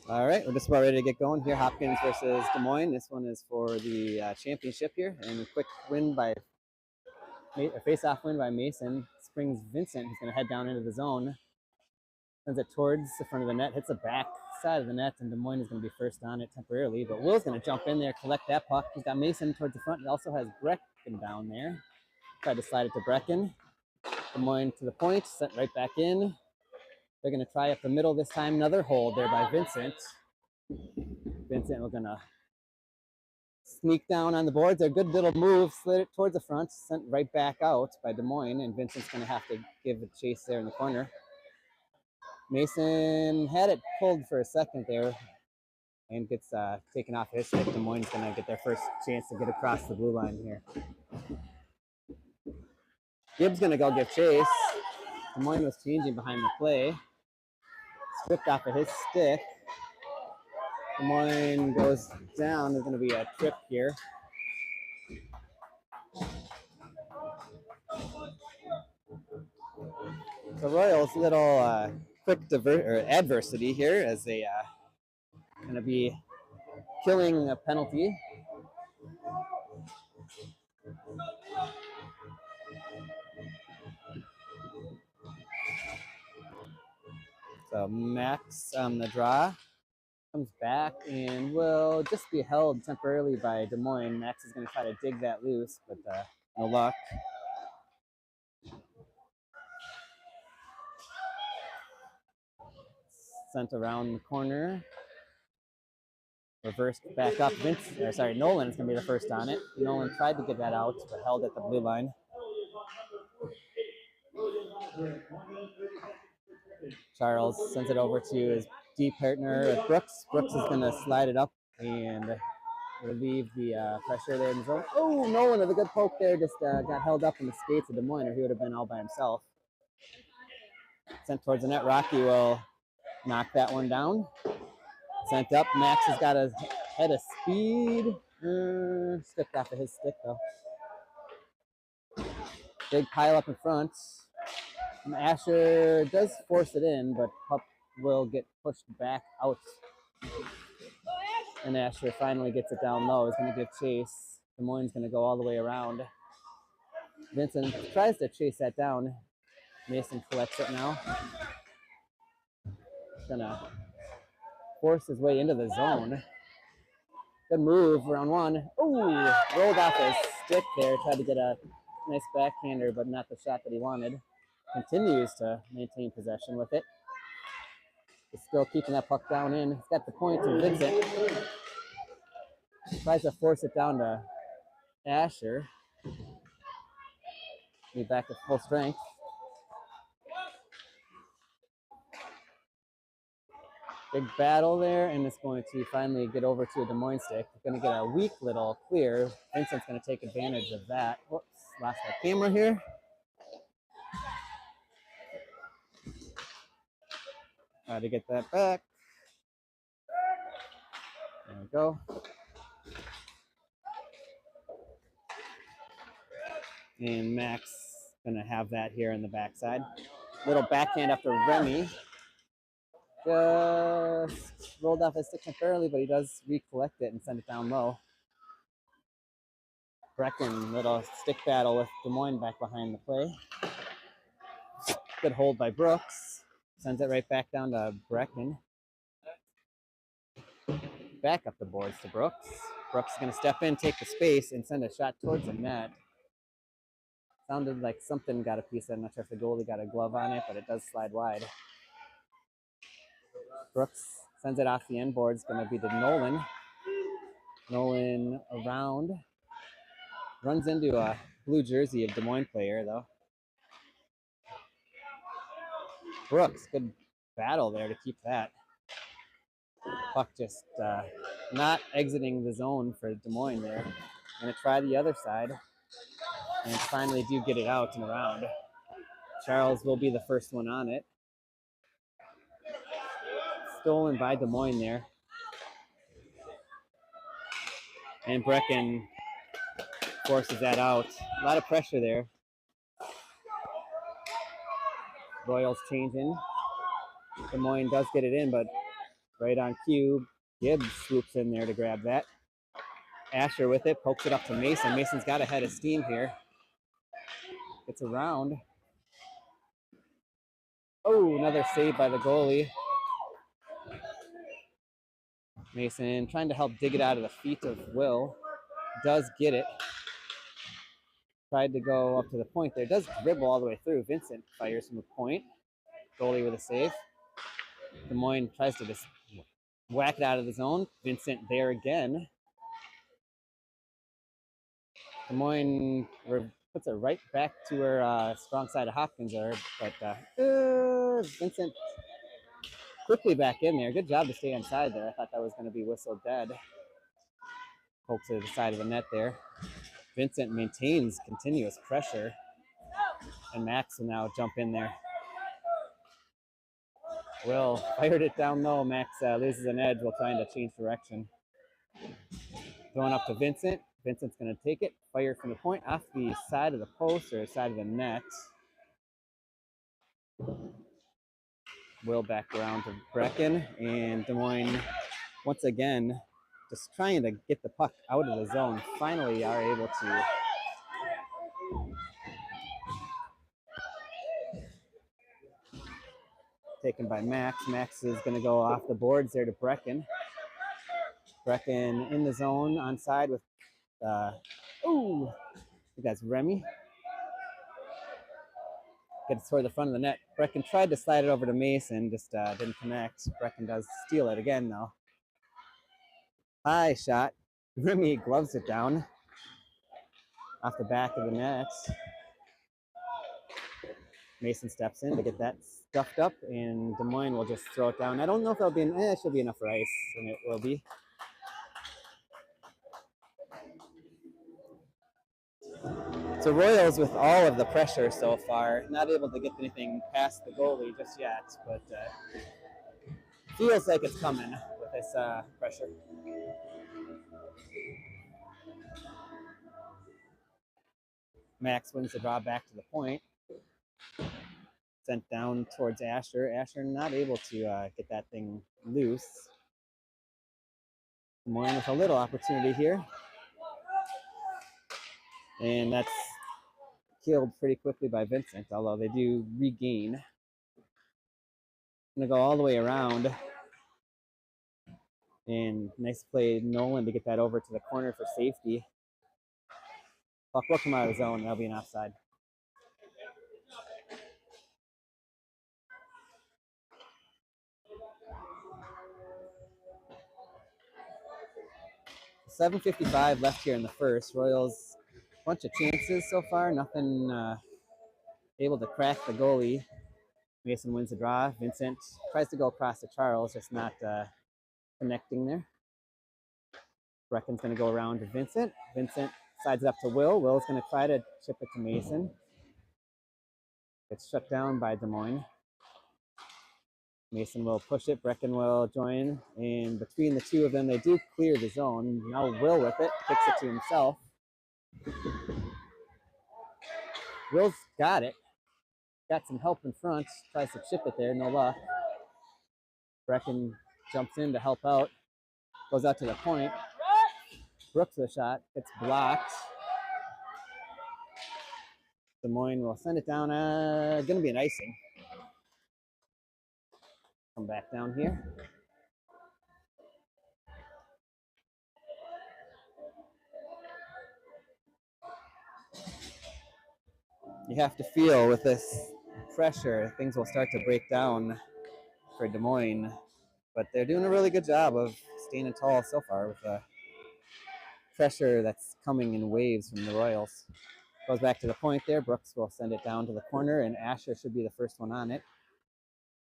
All right, we're just about ready to get going here. Hopkins versus Des Moines. This one is for the championship here, and a quick win by a face-off win by Mason. Springs Vincent, who's going to head down into the zone, sends it towards the front of the net, hits the back side of the net, and Des Moines is going to be first on it temporarily. But Will's going to jump in there, collect that puck. He's got Mason towards the front. He also has Brecken down there. Tried to slide it to Brecken. Des Moines to the point, sent right back in. They're going to try up the middle this time. Another hold there by Vincent. Vincent, we're going to sneak down on the boards. They're a good little move, slid it towards the front, sent right back out by Des Moines, and Vincent's going to have to give a chase there in the corner. Mason had it pulled for a second there and gets taken off his stick. Des Moines going to get their first chance to get across the blue line here. Gibbs going to go give chase. Des Moines was changing behind the play. Stripped off of his stick. Des Moines goes down. There's going to be a trip here. The Royals' little quick adversity here as they going to be killing a penalty. So Max on the draw comes back and will just be held temporarily by Des Moines. Max is going to try to dig that loose, but no luck. Sent around the corner. Reversed back up. Nolan is going to be the first on it. Nolan tried to get that out, but held at the blue line. Charles sends it over to his deep partner, Brooks. Brooks is going to slide it up and relieve the pressure there in the zone. Oh, Nolan with a good poke there. Just got held up in the skates of Des Moines, or he would have been all by himself. Sent towards the net. Rocky will knock that one down. Sent up. Max has got a head of speed. Skipped off of his stick, though. Big pile up in front. And Asher does force it in, but puck will get pushed back out. And Asher finally gets it down low. He's going to give chase. Des Moines is going to go all the way around. Vincent tries to chase that down. Mason collects it now. Going to force his way into the zone. Good move, round one. Ooh, rolled off his stick there. Tried to get a nice backhander, but not the shot that he wanted. Continues to maintain possession with it. He's still keeping that puck down in. He's got the point to Vincent. Tries to force it down to Asher. Be back at full strength. Big battle there, and it's going to finally get over to a Des Moines stick. We're going to get a weak little clear. Vincent's going to take advantage of that. Whoops, lost my camera here. Try to get that back. There we go. And Max going to have that here in the backside. Little backhand after Remy. Just rolled off his stick temporarily, but he does recollect it and send it down low. Brecken, little stick battle with Des Moines back behind the play. Good hold by Brooks. Sends it right back down to Brecken. Back up the boards to Brooks. Brooks is going to step in, take the space, and send a shot towards the net. Sounded like something got a piece of it. I'm not sure if the goalie got a glove on it, but it does slide wide. Brooks sends it off the end board. It's going to be to Nolan. Nolan around. Runs into a blue jersey of Des Moines player, though. Brooks, good battle there to keep that. Puck just not exiting the zone for Des Moines there. Going to try the other side. And finally do get it out and around. Charles will be the first one on it. Stolen by Des Moines there. And Brecken forces that out. A lot of pressure there. Royals changing. Des Moines does get it in, but right on cue. Gibbs swoops in there to grab that. Asher with it, pokes it up to Mason. Mason's got a head of steam here. Gets around. Oh, another save by the goalie. Mason trying to help dig it out of the feet of Will. Does get it. Tried to go up to the point there. Does dribble all the way through. Vincent fires from the point. Goalie with a save. Des Moines tries to just whack it out of the zone. Vincent there again. Des Moines puts it right back to where strong side of Hopkins are, but Vincent quickly back in there. Good job to stay inside there. I thought that was going to be whistled dead. Poke to the side of the net there. Vincent maintains continuous pressure, and Max will now jump in there. Will fired it down low. Max loses an edge while trying to change direction. Going up to Vincent. Vincent's going to take it. Fire from the point off the side of the post or side of the net. Will back around to Brecken, and Des Moines once again just trying to get the puck out of the zone. Finally are able to. Taken by Max. Max is going to go off the boards there to Brecken. Brecken in the zone on side with, I think that's Remy. Gets toward the front of the net. Brecken tried to slide it over to Mason, just didn't connect. Brecken does steal it again though. High shot. Remy gloves it down off the back of the net. Mason steps in to get that stuffed up, and Des Moines will just throw it down. I don't know if it'll be, it should be enough for ice, and it will be. So Royals, with all of the pressure so far, not able to get anything past the goalie just yet, but feels like it's coming with this pressure. Max wins the draw back to the point. Sent down towards Asher. Asher not able to get that thing loose. Des Moines with a little opportunity here. And that's killed pretty quickly by Vincent, although they do regain. Gonna go all the way around. And nice play, Nolan, to get that over to the corner for safety. Puck will come out of the zone. That'll be an offside. .755 left here in the first. Royals, bunch of chances so far. Nothing able to crack the goalie. Mason wins the draw. Vincent tries to go across to Charles, just not connecting there. Brecken's going to go around to Vincent. Vincent sides it up to Will. Will's going to try to chip it to Mason. Gets shut down by Des Moines. Mason will push it. Brecken will join. And between the two of them, they do clear the zone. Now Will with it. Kicks it to himself. Will's got it. Got some help in front. Tries to chip it there. No luck. Brecken jumps in to help out. Goes out to the point. Brooks the shot. It's blocked. Des Moines will send it down. Going to be an icing. Come back down here. You have to feel with this pressure, things will start to break down for Des Moines. But they're doing a really good job of standing tall so far with the pressure that's coming in waves from the Royals. Goes back to the point there. Brooks will send it down to the corner, and Asher should be the first one on it.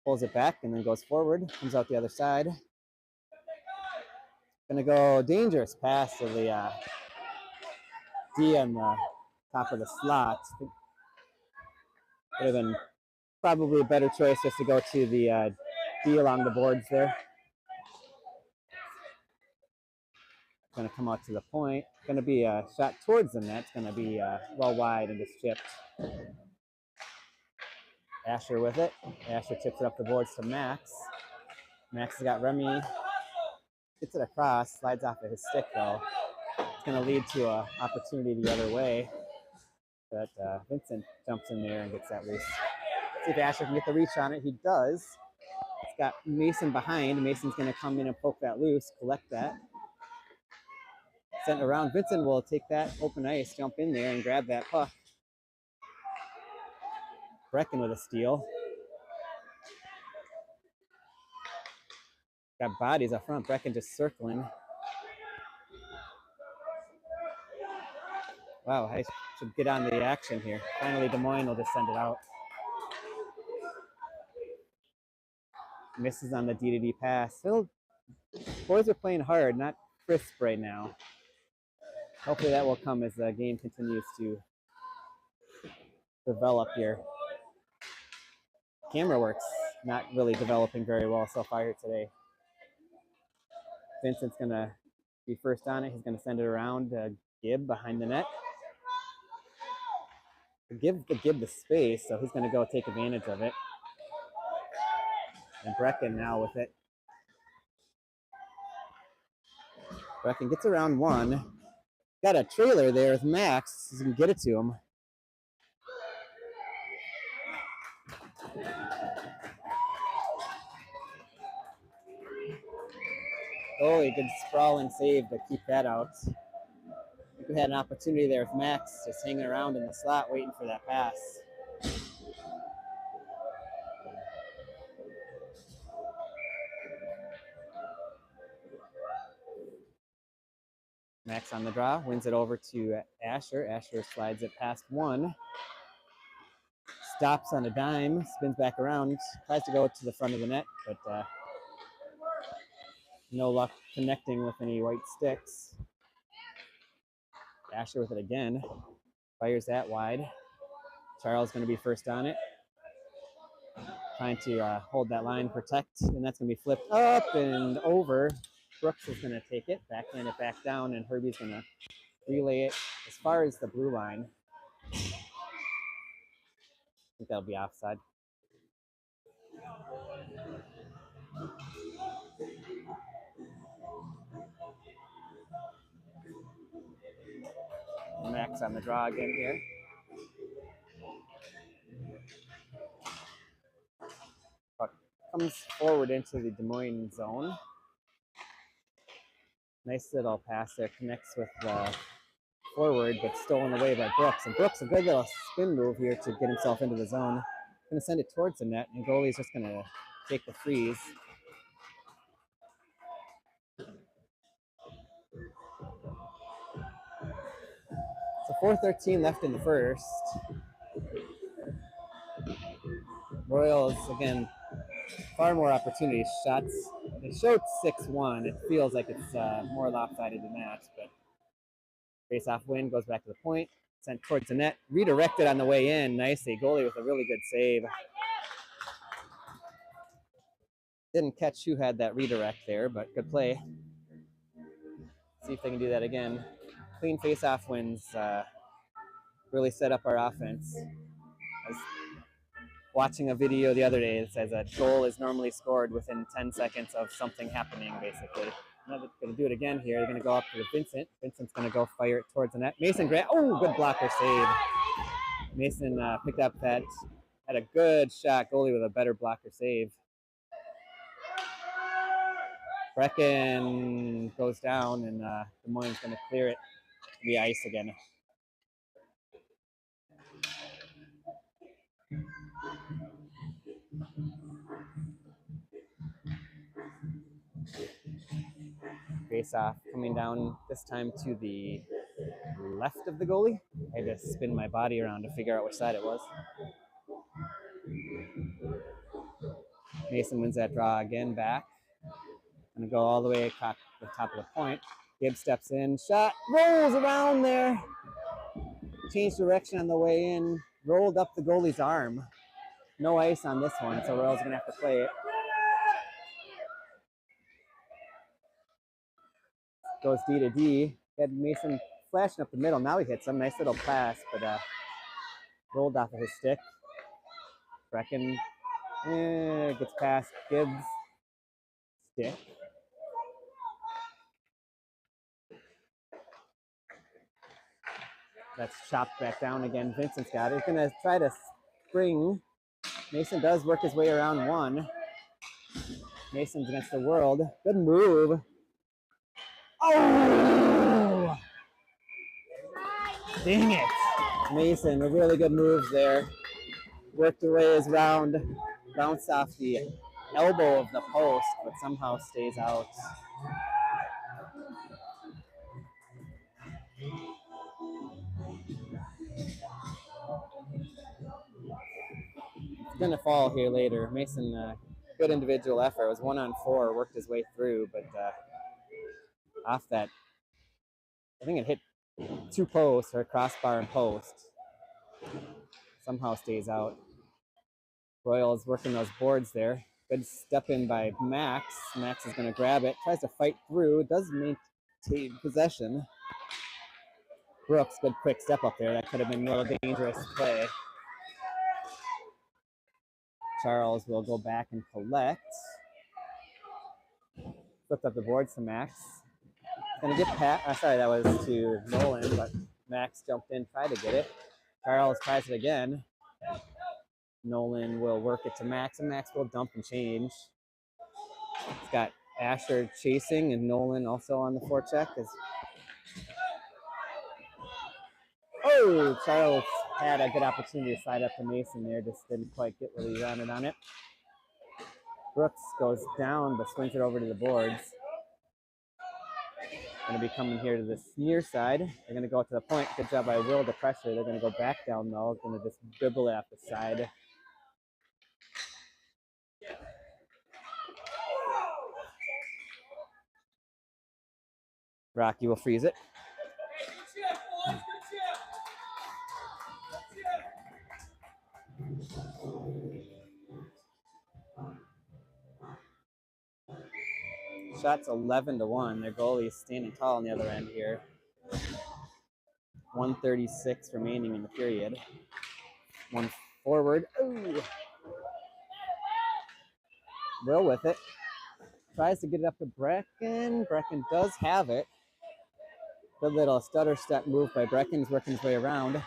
Pulls it back and then goes forward. Comes out the other side. Gonna go dangerous pass to the D on the top of the slot. Would have been probably a better choice just to go to the D along the boards there. Going to come out to the point. Going to be a shot towards the net. It's going to be well wide and just chipped. Asher with it. Asher tips it up the boards to Max. Max has got Remy. Gets it across, slides off of his stick though. It's going to lead to an opportunity the other way. But Vincent jumps in there and gets that loose. See if Asher can get the reach on it. He does. It's got Mason behind. Mason's going to come in and poke that loose, collect that. Send it around. Vincent will take that open ice, jump in there, and grab that puck. Brecken with a steal. Got bodies up front. Brecken just circling. Wow, I should get on the action here. Finally, Des Moines will just send it out. Misses on the D-to-D pass. Boys are playing hard, not crisp right now. Hopefully that will come as the game continues to develop here. Camera work's not really developing very well so far here today. Vincent's going to be first on it. He's going to send it around Gibb behind the net. Give the space, so he's going to go take advantage of it. And Brecken now with it. Brecken gets around one. Got a trailer there with Max. He's going to get it to him. Oh, a good sprawling save to keep that out. I think we had an opportunity there with Max just hanging around in the slot waiting for that pass. Max on the draw, wins it over to Asher. Asher slides it past one. Stops on a dime, spins back around, tries to go to the front of the net, but no luck connecting with any white sticks. Asher with it again. Fires that wide. Charles going to be first on it. Trying to hold that line, protect, and that's going to be flipped up and over. Brooks is going to take it, backhand it back down, and Herbie's going to relay it as far as the blue line. I think that'll be offside. Max on the draw again here. Puck comes forward into the Des Moines zone. Nice little pass there, connects with the forward, but stolen away by Brooks. And Brooks, a good little spin move here to get himself into the zone. Going to send it towards the net, and goalie's just going to take the freeze. So 4:13 left in the first. Royals, again, far more opportunities. Shots, they showed 6-1. It feels like it's more lopsided than that, but face-off win, goes back to the point, sent towards the net, redirected on the way in nicely. Goalie with a really good save. Didn't catch who had that redirect there, but good play. See if they can do that again. Clean face-off wins really set up our offense. I was watching a video the other day that says a goal is normally scored within 10 seconds of something happening, basically. Now they're going to do it again here. They're going to go up to Vincent. Vincent's going to go fire it towards the net. Mason Grant, oh, good blocker save. Mason picked up that, had a good shot. Goalie with a better blocker save. Brecken goes down, and Des Moines going to clear it to the ice again. Face off coming down this time to the left of the goalie. I had to spin my body around to figure out which side it was. Mason wins that draw again back. Gonna go all the way across the top of the point. Gibb steps in, shot, rolls around there. Changed direction on the way in, rolled up the goalie's arm. No ice on this one, so Royals are gonna have to play it. Goes D to D. Had Mason flashing up the middle. Now he hits some nice little pass, but rolled off of his stick. Brecken gets past Gibbs. stick. That's chopped back down again. Vincent's got it. He's gonna try to spring. Mason does work his way around one. Mason's against the world. Good move. Oh! Dang it. Mason, a really good move there. Worked away his round. Bounced off the elbow of the post, but somehow stays out. It's gonna fall here later. Mason, good individual effort. It was 1-on-4, worked his way through, but off that, I think it hit 2 posts, or crossbar and post. Somehow stays out. Royals working those boards there. Good step in by Max. Max is gonna grab it, tries to fight through, does maintain possession. Brooks, good quick step up there. That could have been a little dangerous play. Charles will go back and collect. Flipped up the boards to Max. Gonna get sorry, that was to Nolan, but Max jumped in, tried to get it. Charles tries it again. Nolan will work it to Max, and Max will dump and change. He's got Asher chasing, and Nolan also on the forecheck. Oh, Charles had a good opportunity to slide up to Mason there, just didn't quite get what he wanted on it. Brooks goes down, but swings it over to the boards. Going to be coming here to this near side. They're going to go to the point. Good job by Will to pressure. They're going to go back down, though. Going to just dribble it off the side. Rocky will freeze it. Shots 11-1. Their goalie's standing tall on the other end here. 1:36 remaining in the period. One forward. Ooh. Will with it. Tries to get it up to Brecken. Brecken does have it. Good little stutter step move by Brecken. He's working his way around.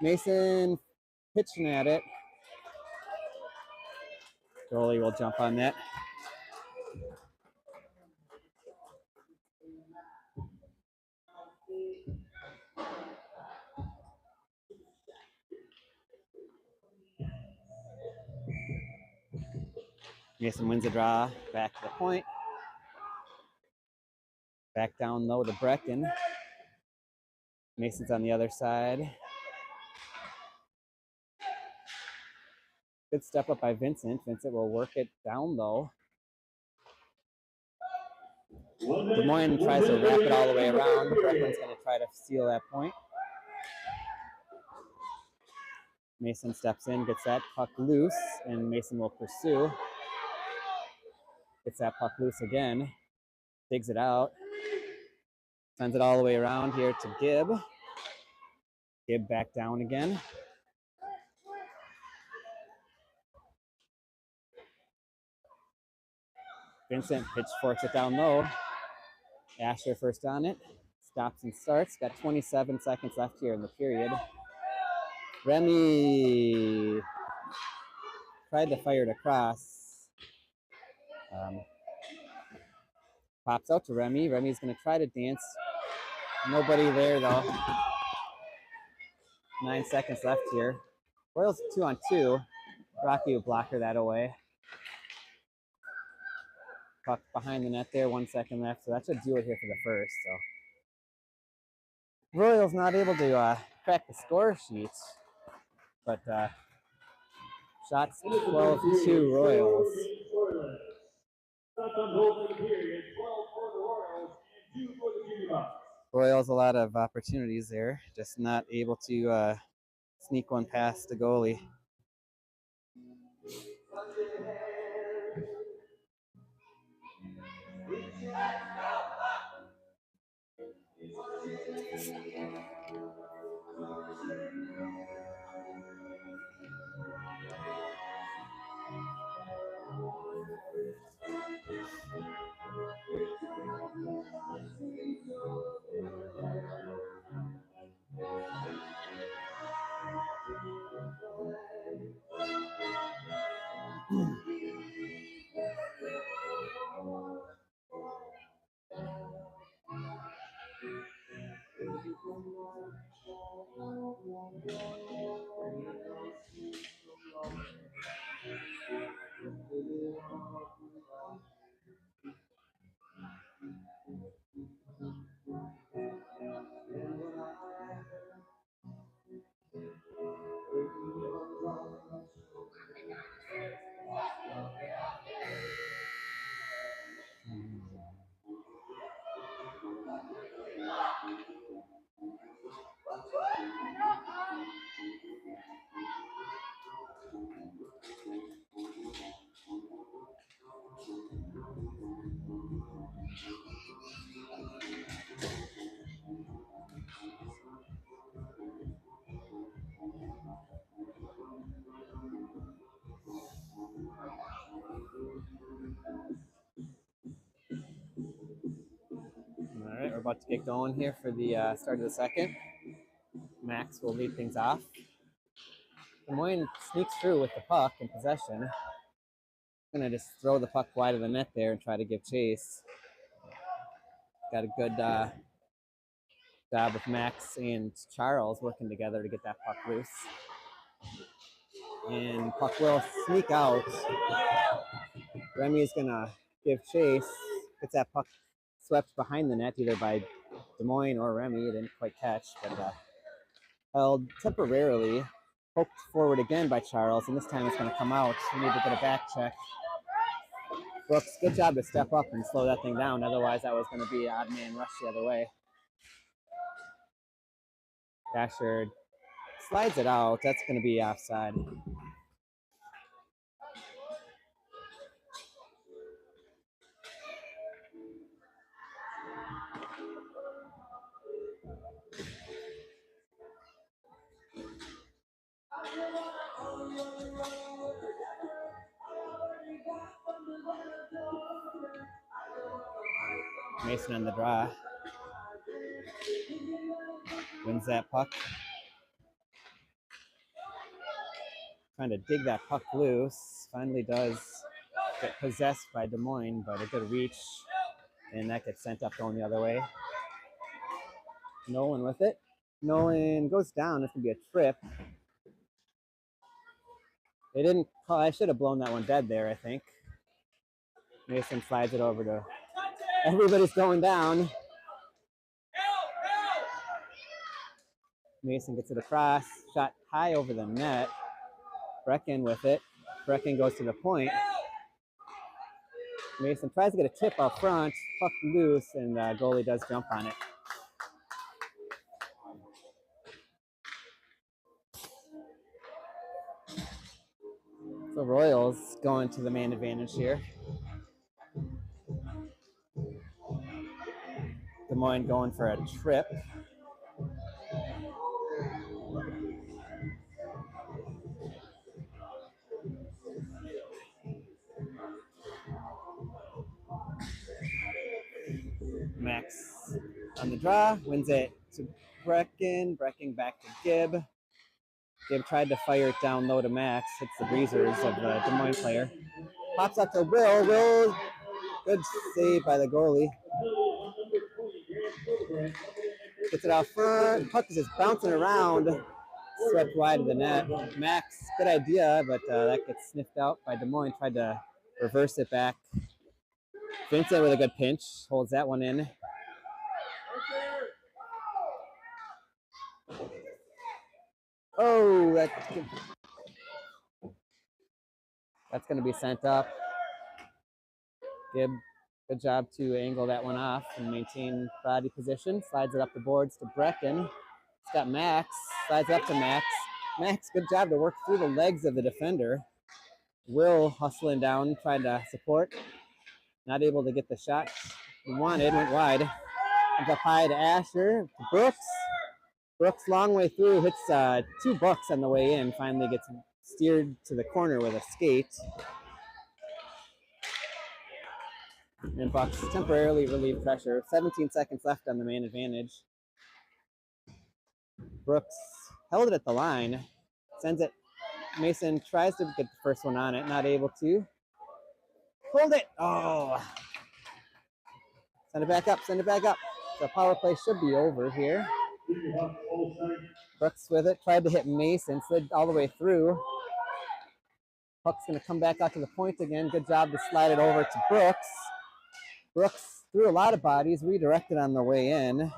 Mason pitching at it. Goalie will jump on that. Mason wins the draw. Back to the point. Back down low to Brecken. Mason's on the other side. Good step up by Vincent. Vincent will work it down low. Des Moines tries to wrap it all the way around. Brecken's going to try to steal that point. Mason steps in, gets that puck loose, and Mason will pursue. Gets that puck loose again. Digs it out. Sends it all the way around here to Gibb. Gibb back down again. Vincent pitchforks it down low. Asher first on it. Stops and starts. Got 27 seconds left here in the period. Remy tried to fire it across. Pops out to Remy. Remy's going to try to dance. Nobody there, though. 9 seconds left here. Royals 2-on-2. Rocky will blocker that away. Puck behind the net there, 1 second left. So that should do it here for the first. So Royals not able to crack the score sheet. But shots 12-2 Royals. Royals a lot of opportunities there, just not able to sneak one past the goalie. All right, we're about to get going here for the start of the second. Max will lead things off. Des Moines sneaks through with the puck in possession. Gonna just throw the puck wide of the net there and try to give chase. Got a good job with Max and Charles working together to get that puck loose. And puck will sneak out. Remy's gonna give chase. Gets that puck swept behind the net either by Des Moines or Remy. Didn't quite catch, but held temporarily. Poked forward again by Charles, and this time it's going to come out. We need to get a back check. Brooks, good job to step up and slow that thing down. Otherwise, that was going to be an odd man rush the other way. Dasher slides it out. That's going to be offside. Mason on the draw. Wins that puck. Trying to dig that puck loose. Finally does get possessed by Des Moines, but a good reach. And that gets sent up going the other way. Nolan with it. Nolan goes down. It's going to be a trip. They didn't call. I should have blown that one dead there, I think. Mason slides it over to. Everybody's going down. Mason gets it across. Shot high over the net. Brecken with it. Brecken goes to the point. Mason tries to get a tip up front. Puck loose, and the goalie does jump on it. So Royals going to the man advantage here. Des Moines going for a trip. Max on the draw, wins it to Brecken. Brecken back to Gibb. Gibb tried to fire it down low to Max. Hits the breezers of the Des Moines player. Pops up to Will. Will, good save by the goalie. Gets it out front. Puck is just bouncing around. Swept wide of the net. Max, good idea, but that gets sniffed out by Des Moines. Tried to reverse it back. Vincent with a good pinch. Holds that one in. Oh, that's going to be sent up. Gibb, good job to angle that one off and maintain body position. Slides it up the boards to Brecken. It's got Max. Slides up to Max. Max, good job to work through the legs of the defender. Will hustling down, trying to support. Not able to get the shot he wanted. Went wide. Comes up high to Asher. Brooks. Brooks, long way through, hits 2 bucks on the way in. Finally gets steered to the corner with a skate. And Bucks temporarily relieve pressure. 17 seconds left on the man advantage. Brooks held it at the line. Sends it. Mason tries to get the first one on it. Not able to. Hold it. Oh. Send it back up. Send it back up. The power play should be over here. Brooks with it, tried to hit Mason, slid all the way through. Puck's going to come back out to the point again. Good job to slide it over to Brooks. Brooks threw a lot of bodies, redirected on the way in.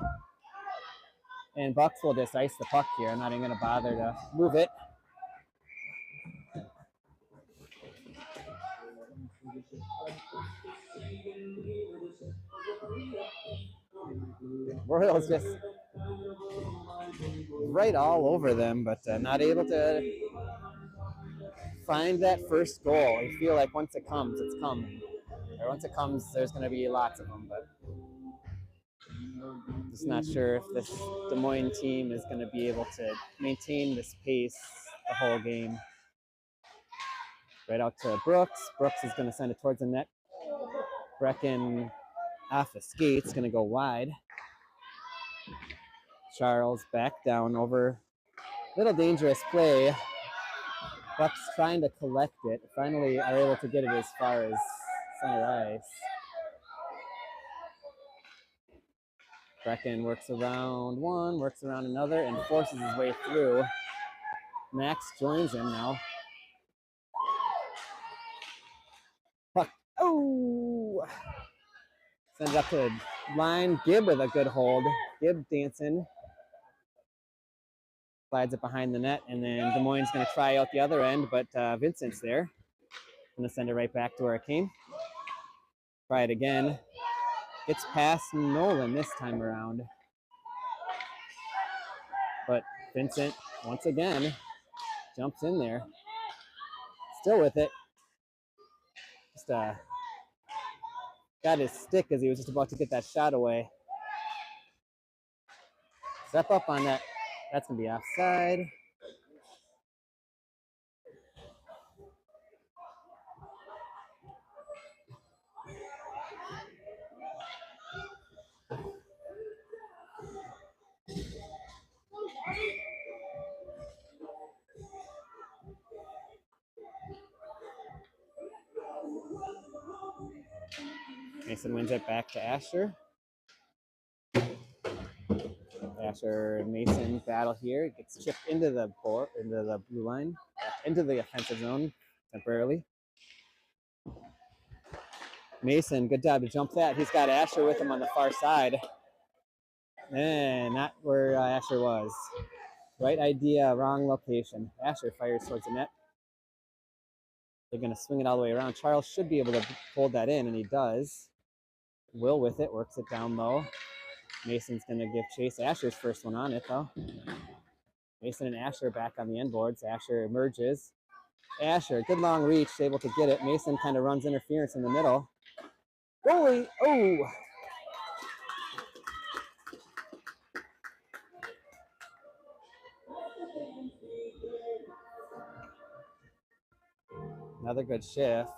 And Bucks will just ice the puck here. I'm not even going to bother to move it. Royals just right all over them, but not able to find that first goal. I feel like once it comes, it's coming. Or once it comes, there's going to be lots of them, but just not sure if this Des Moines team is going to be able to maintain this pace the whole game. Right out to Brooks. Brooks is going to send it towards the net. Brecken off the skates, going to go wide. Charles back down over. Little dangerous play. Bucks trying to collect it. Finally are able to get it as far as center ice. Brecken works around one, works around another, and forces his way through. Max joins him now. Puck. Oh! Sends up to the line. Gibb with a good hold. Gibb dancing. Slides it behind the net, and then Des Moines going to try out the other end, but Vincent's there. Going to send it right back to where it came. Try it again. Gets past Nolan this time around. But Vincent, once again, jumps in there. Still with it. Just got his stick as he was just about to get that shot away. Step up on that. That's going to be offside. Mason wins it back to Asher. Asher and Mason battle here. Gets chipped into the blue line, into the offensive zone temporarily. Mason, good job to jump that. He's got Asher with him on the far side. And not where Asher was. Right idea, wrong location. Asher fires towards the net. They're going to swing it all the way around. Charles should be able to hold that in, and he does. Will with it, works it down low. Mason's going to give chase. Asher's first one on it, though. Mason and Asher back on the end boards. Asher emerges. Asher, good long reach, able to get it. Mason kind of runs interference in the middle. Goalie, oh! Another good shift.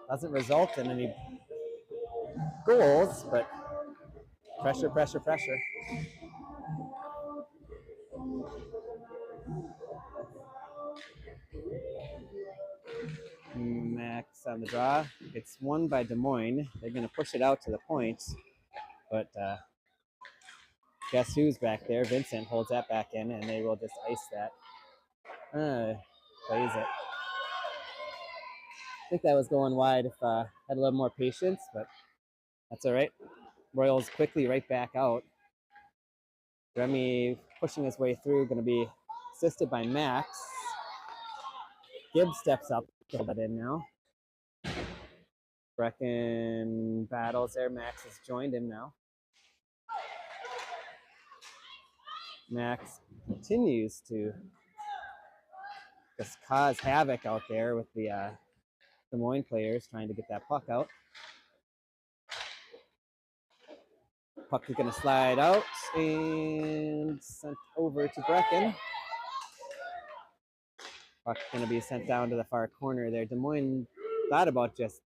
Doesn't result in any goals, but pressure, pressure, pressure. Max on the draw. It's won by Des Moines. They're going to push it out to the point, but guess who's back there? Vincent holds that back in, and they will just ice that. Plays it. I think that was going wide if had a little more patience, but that's all right. Royals quickly right back out. Remy pushing his way through, going to be assisted by Max. Gibb steps up to hold that in now. Brecken battles there. Max has joined him now. Max continues to just cause havoc out there with the Des Moines players trying to get that puck out. Puck is going to slide out and sent over to Brecken. Puck's going to be sent down to the far corner there. Des Moines thought about just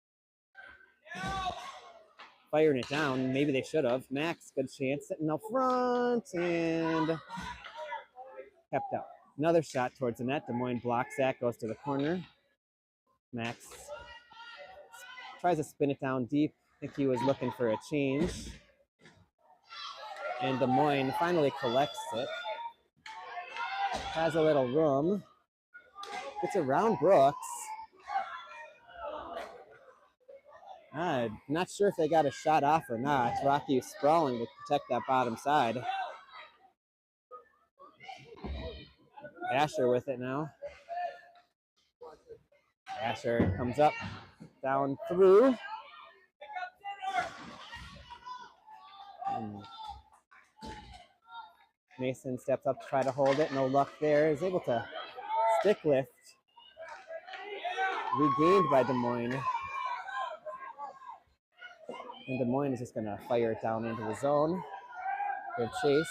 firing it down. Maybe they should have. Max, good chance, sitting up front and kept out. Another shot towards the net. Des Moines blocks that, goes to the corner. Max tries to spin it down deep. I think he was looking for a change. And Des Moines finally collects it. Has a little room. Gets around Brooks. Not sure if they got a shot off or not. Rocky sprawling to protect that bottom side. Asher with it now. Asher comes up, down through. Mason steps up to try to hold it. No luck there. Is able to stick lift. Regained by Des Moines. And Des Moines is just going to fire it down into the zone. Good chase.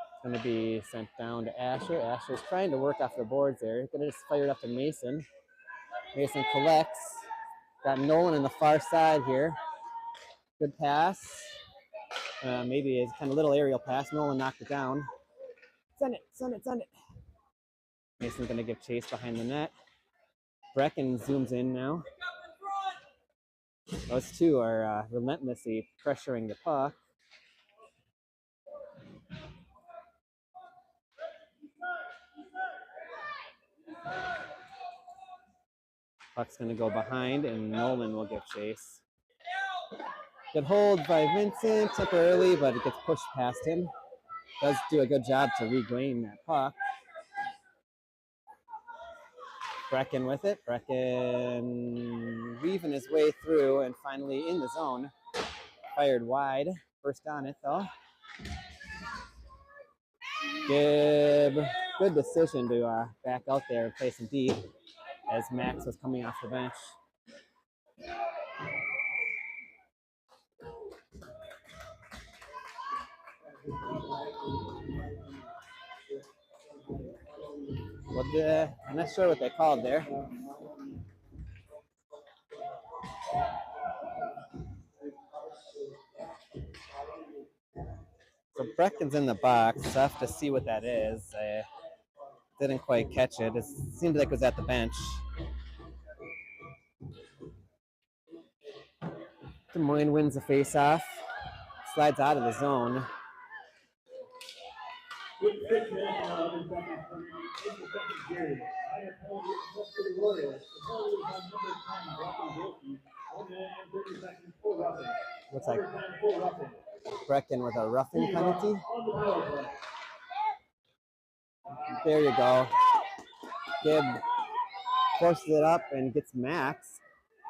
It's going to be sent down to Asher. Asher's trying to work off the boards there. Going to just fire it up to Mason. Mason collects. Got Nolan on the far side here. Good pass. Maybe it's kind of little aerial pass. Nolan knocked it down. Send it, send it, send it. Mason's going to give chase behind the net. Brecken zooms in now. Those two are relentlessly pressuring the puck. Puck's going to go behind, and Nolan will give chase. Good hold by Vincent temporarily, but it gets pushed past him. Does do a good job to regain that puck. Brecken with it. Brecken weaving his way through and finally in the zone. Fired wide. First on it, though. Good decision to back out there and play some deep as Max was coming off the bench. I'm not sure what they called there. So Brecken's in the box. So I have to see what that is. I didn't quite catch it. It seemed like it was at the bench. Des Moines wins the face-off. Slides out of the zone. Looks like Brecken with a roughing penalty. There you go. Gibb forces it up and gets Max.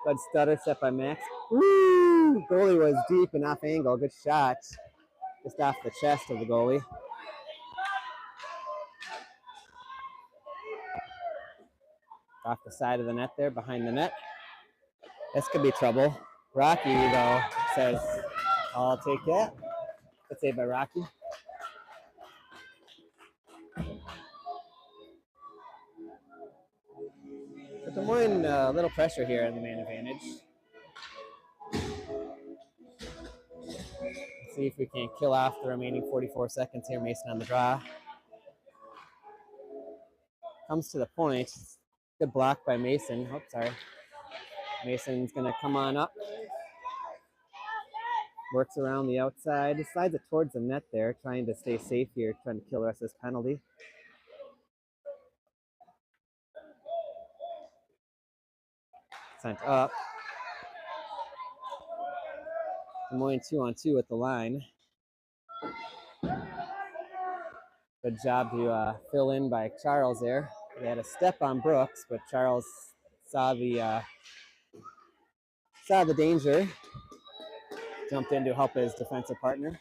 Good stutter set by Max. Woo! Goalie was deep and off angle. Good shot. Just off the chest of the goalie. Off the side of the net there, behind the net. This could be trouble. Rocky, though, says, I'll take that. Good save by Rocky. But Des Moines, a little pressure here in the man advantage. Let's see if we can kill off the remaining 44 seconds here. Mason on the draw. Comes to the point. Good block by Mason. Oh, sorry. Mason's going to come on up. Works around the outside. Slides it towards the net there, trying to stay safe here, trying to kill the rest of this penalty. Sent up. Des Moines 2-on-2 at the line. Good job to fill in by Charles there. They had a step on Brooks, but Charles saw the danger. Jumped in to help his defensive partner.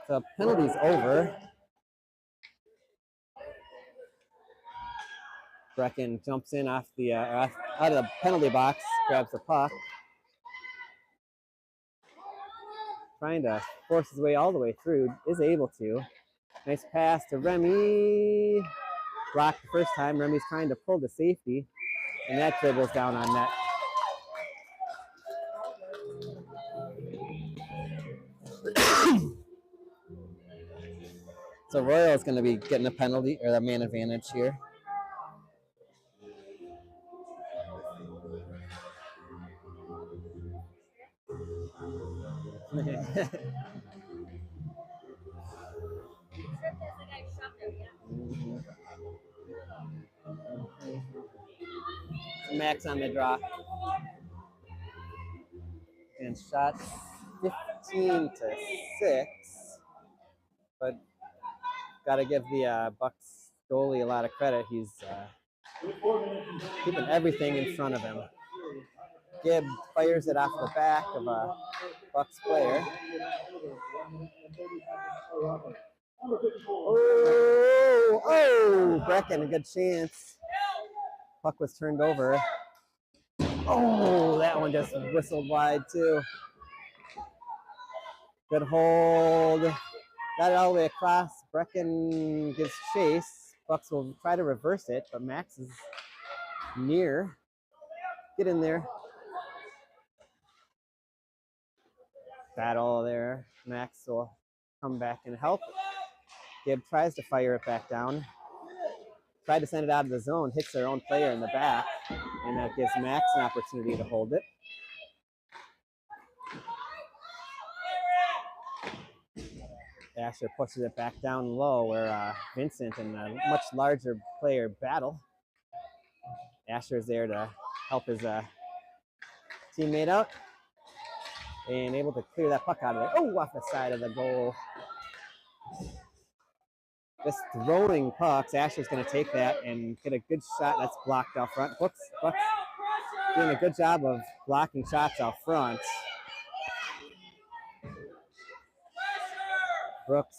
The penalty's over. Brecken jumps in off the out of the penalty box, grabs the puck. Trying to force his way all the way through, is able to. Nice pass to Remy. Blocked the first time. Remy's trying to pull to safety, and that dribbles down on net. So Royal's going to be getting a penalty, or a man advantage here. Max on the draw. And shots 15-6. But got to give the Bucks goalie a lot of credit. He's keeping everything in front of him. Gibb fires it off the back of a Bucks player. Oh, Brecken, a good chance. Puck was turned over. Oh, that one just whistled wide too. Good hold. Got it all the way across. Brecken gives chase. Bucks will try to reverse it, but Max is near. Get in there. Battle there. Max will come back and help. Gibb tries to fire it back down. Tried to send it out of the zone, hits their own player in the back, and that gives Max an opportunity to hold it. Asher pushes it back down low where Vincent and a much larger player battle. Asher's there to help his teammate out and able to clear that puck out of there. Oh, off the side of the goal. Just throwing pucks. Asher's going to take that and get a good shot. That's blocked out front. Bucks doing a good job of blocking shots out front. Brooks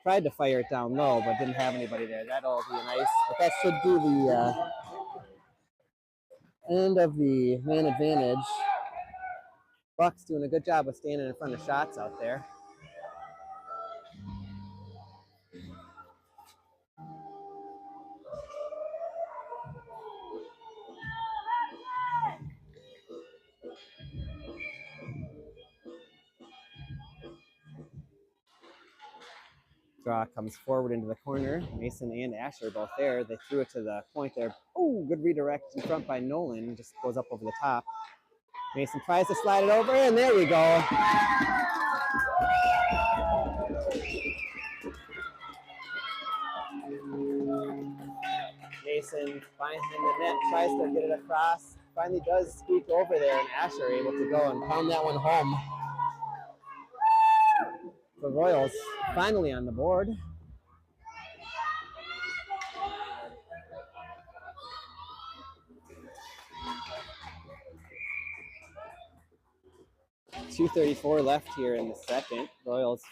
tried to fire it down low, but didn't have anybody there. That'll be nice. But that should do the end of the man advantage. Bucks doing a good job of standing in front of shots out there. Draw comes forward into the corner. Mason and Asher both there. They threw it to the point there. Oh, good redirect in front by Nolan. Just goes up over the top. Mason tries to slide it over, and there we go. Mason finds in the net, tries to get it across. Finally does squeak over there, and Asher able to go and pound that one home. The Royals finally on the board. .234 left here in the second. Royals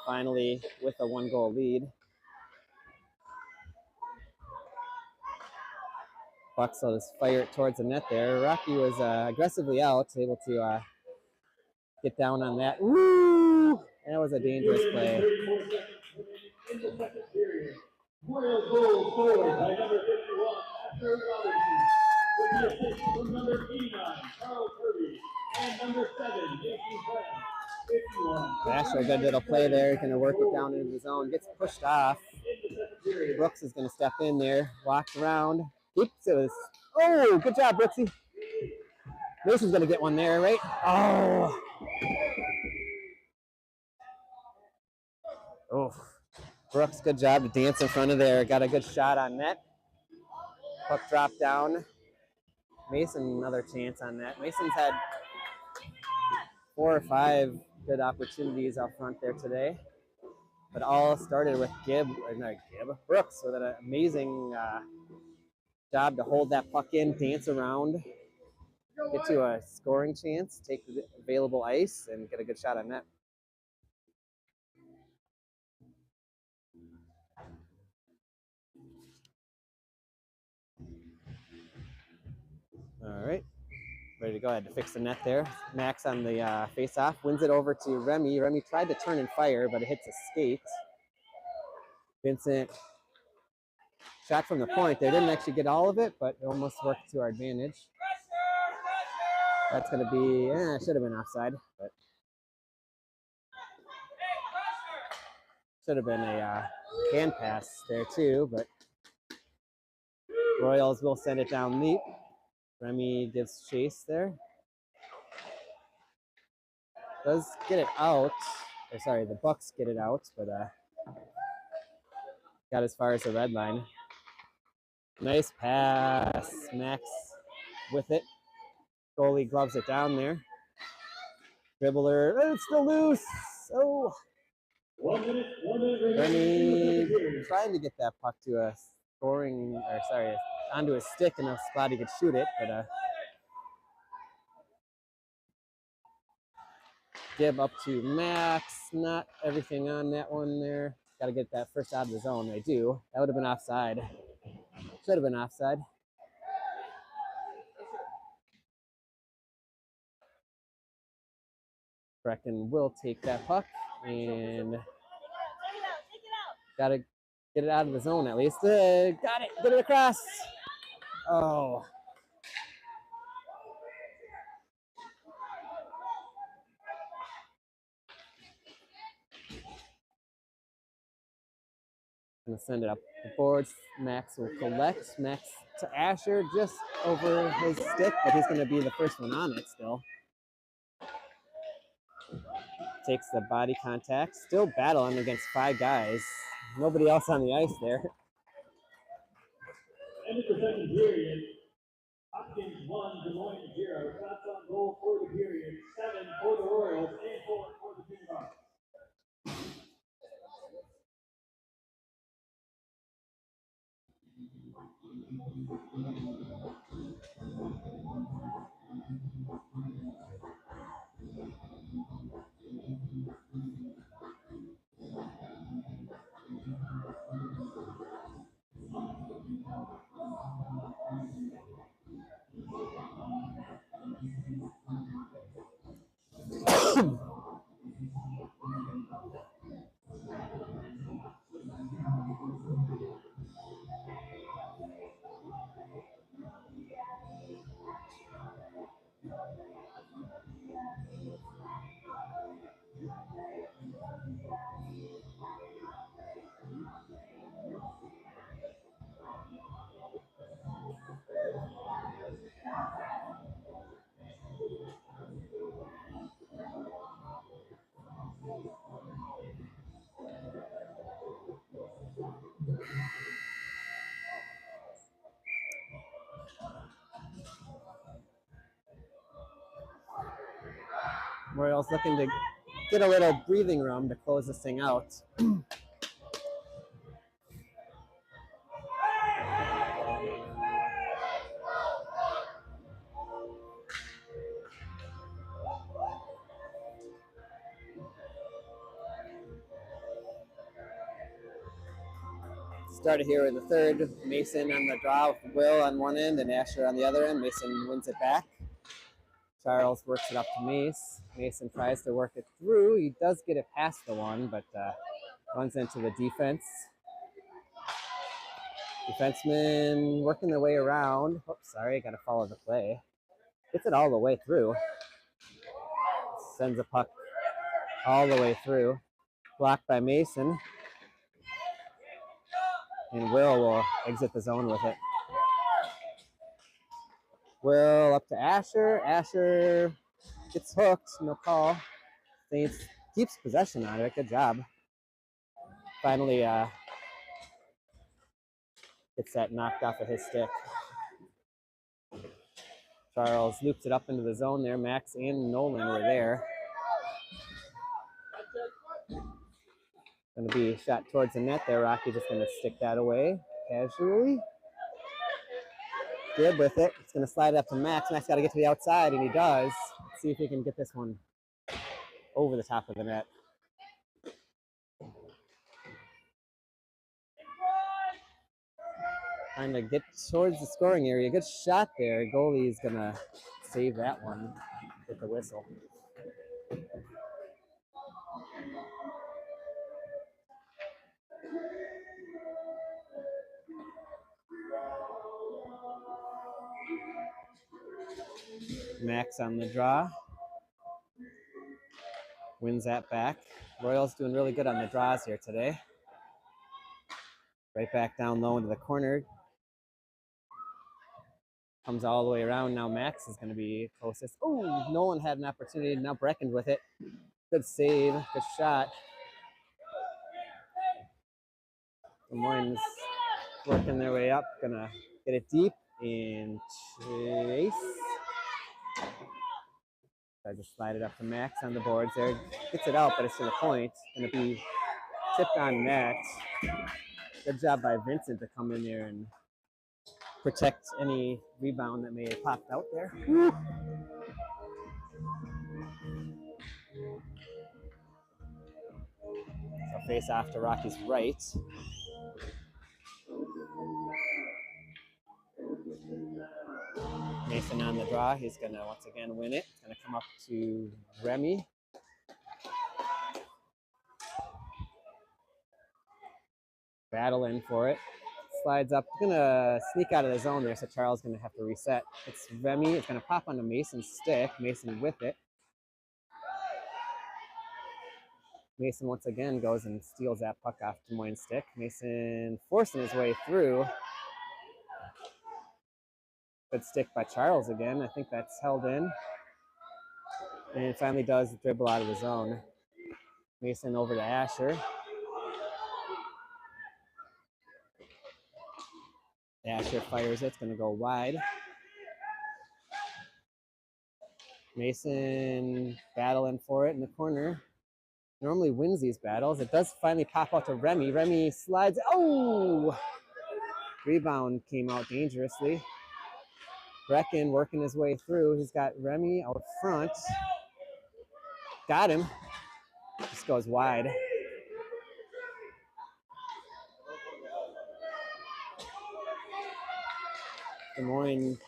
finally with a 1-goal lead. Bucks will just fire it towards the net there. Rocky was aggressively out, able to get down on that. Woo! That was a dangerous play. In the second period, Royal goal forward by number 51, Asher Robinson, with the assist from number 89, Carl Kirby, and number 7, Jason Brett. Asher, good little play there. Going to work it down into the zone. Gets pushed off. Brooks is going to step in there. Walks around. Oops, it was. Oh, good job, Brooksy. Mason's going to get one there, right? Oh. Oh. Brooks, good job to dance in front of there. Got a good shot on net. Puck dropped down. Mason, another chance on that. Mason's had 4 or 5 good opportunities out front there today. But all started with Brooks with an amazing job to hold that puck in, dance around, get to a scoring chance, take the available ice, and get a good shot on net. All right, ready to go ahead to fix the net there. Max on the face-off, wins it over to Remy. Remy tried to turn and fire, but it hits a skate. Vincent shot from the point there. Didn't actually get all of it, but it almost worked to our advantage. That's going to be, should have been offside, but should have been a hand pass there too, but Royals will send it down neat. Remy gives chase there. Does get it out. Or sorry, the Bucks get it out, but got as far as the red line. Nice pass. Max with it. Goalie gloves it down there. Dribbler. It's still loose. Oh. 1 minute, 1 minute. Bernie trying to get that puck to a scoring, or sorry, onto a stick in a spot he could shoot it, but give up to Max. Not everything on that one there. Got to get that first out of the zone. They do. That would have been offside. Should have been offside. Brecken will take that puck and got to get it out of the zone at least. Got it. Get it across. Oh. Gonna send it up the boards. Max will collect. Max to Asher just over his stick, but he's gonna be the first one on it still. Takes the body contact. Still battling against 5 guys. Nobody else on the ice there. End of the second period. Hopkins 1, Des Moines 0. Shots on goal for the period. 7 for the Royals and 4 for the Junior. Royals looking to get a little breathing room to close this thing out. Started here in the third. Mason on the draw with Will on one end and Asher on the other end. Mason wins it back. Charles works it up to Mace. Mason tries to work it through. He does get it past the one, but runs into the defense. Defenseman working their way around. Oops, sorry, got to follow the play. Gets it all the way through. Sends a puck all the way through. Blocked by Mason. And will exit the zone with it. Will up to Asher. Asher gets hooked, no call. Saints keeps possession on it. Good job. Finally gets that knocked off of his stick. Charles loops it up into the zone there. Max and Nolan were there. Going to be shot towards the net there. Rocky just going to stick that away casually. Good with it. It's going to slide it up to Max. Max got to get to the outside, and he does. Let's see if he can get this one over the top of the net. Trying to get towards the scoring area. Good shot there. Goalie's going to save that one with the whistle. Max on the draw. Wins that back. Royals doing really good on the draws here today. Right back down low into the corner. Comes all the way around. Now Max is going to be closest. Oh, Nolan had an opportunity. Now Brecken with it. Good save. Good shot. Des Moines working their way up. Gonna get it deep and chase. I just slide it up to Max on the boards there. Gets it out, but it's to the point. Gonna be tipped on net. Good job by Vincent to come in there and protect any rebound that may have popped out there. So face off to Rocky's right. Mason on the draw. He's going to once again win it. It's going to come up to Remy. Battling for it. Slides up. Going to sneak out of the zone there, so Charles is going to have to reset. It's Remy. It's going to pop onto Mason's stick. Mason with it. Mason once again goes and steals that puck off Des Moines' stick. Mason forcing his way through. Good stick by Charles again. I think that's held in. And it finally does dribble out of the zone. Mason over to Asher. Asher fires it. It's going to go wide. Mason battling for it in the corner. Normally wins these battles. It does finally pop out to Remy. Remy slides. Oh! Rebound came out dangerously. Brecken working his way through. He's got Remy out front. Got him. Just goes wide. Des Moines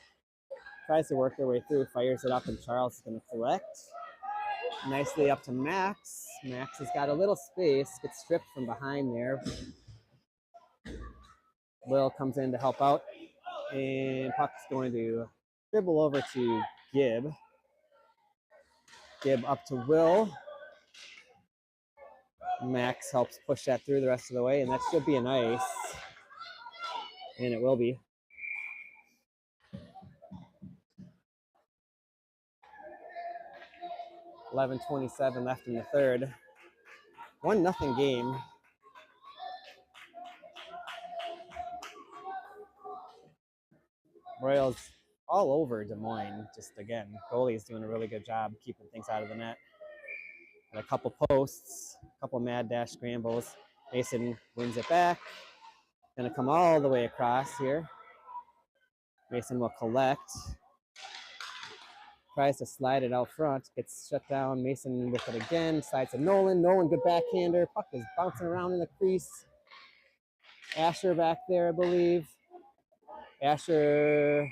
tries to work their way through, fires it up, and Charles is going to collect. Nicely up to Max. Max has got a little space, gets stripped from behind there. Will comes in to help out, and puck's going to dribble over to Gibb. Gibb up to Will. Max helps push that through the rest of the way, and that should be an ice. And it will be. .27 left in the third. 1-0 game. Royals all over Des Moines. Just again, goalie's doing a really good job keeping things out of the net. And a couple posts, a couple mad dash scrambles. Mason wins it back. Gonna come all the way across here. Mason will collect. Tries to slide it out front. Gets shut down. Mason with it again. Slides to Nolan. Nolan, good backhander. Puck is bouncing around in the crease. Asher back there, I believe. Asher.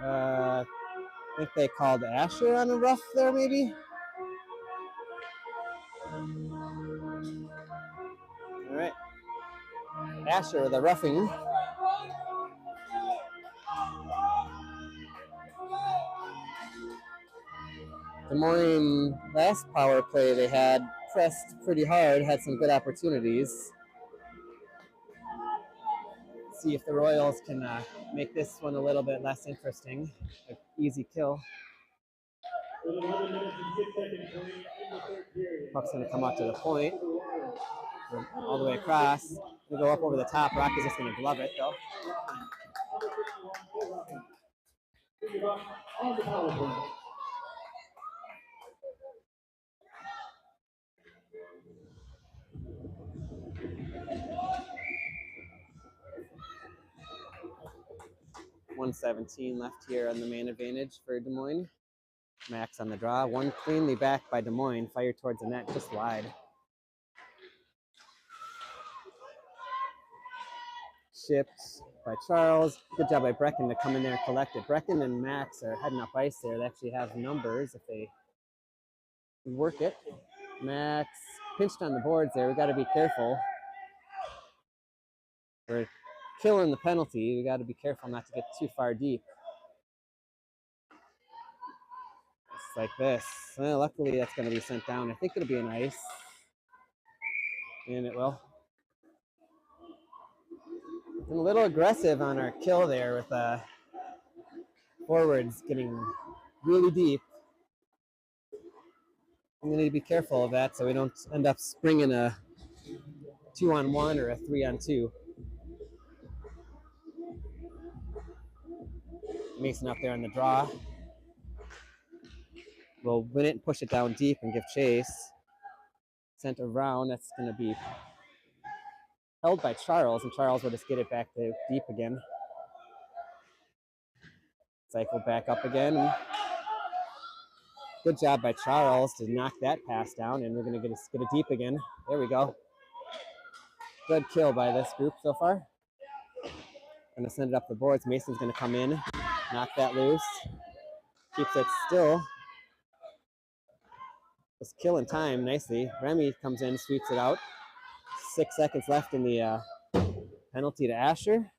I think they called Asher on a rough there, maybe. All right. Asher, the roughing. Des Moines last power play they had pressed pretty hard, had some good opportunities. See if the Royals can make this one a little bit less interesting. An easy kill. Puck's going to come out to the point. All the way across. Going to go up over the top. Rocky's just going to glove it, though. .117 left here on the man advantage for Des Moines. Max on the draw. One cleanly back by Des Moines. Fired towards the net, just wide. Shipped by Charles. Good job by Brecken to come in there and collect it. Brecken and Max are heading up ice there. They actually have numbers if they work it. Max pinched on the boards there. We got to be careful. We're killing the penalty. We got to be careful not to get too far deep. It's like this. Well, luckily, that's going to be sent down. I think it'll be an ice. And it will. a little aggressive on our kill there with forwards getting really deep. I'm going to be careful of that so we don't end up springing a 2-on-1 or a 3-on-2. Mason up there on the draw. We'll win it and push it down deep and give chase. Sent around, that's going to be held by Charles, and Charles will just get it back to deep again. Cycle back up again. Good job by Charles to knock that pass down, and we're going to get it deep again. There we go. Good kill by this group so far. Going to send it up the boards. Mason's going to come in, knock that loose. Keeps it still. Just killing time nicely. Remy comes in, sweeps it out. 6 seconds left in the penalty to Asher.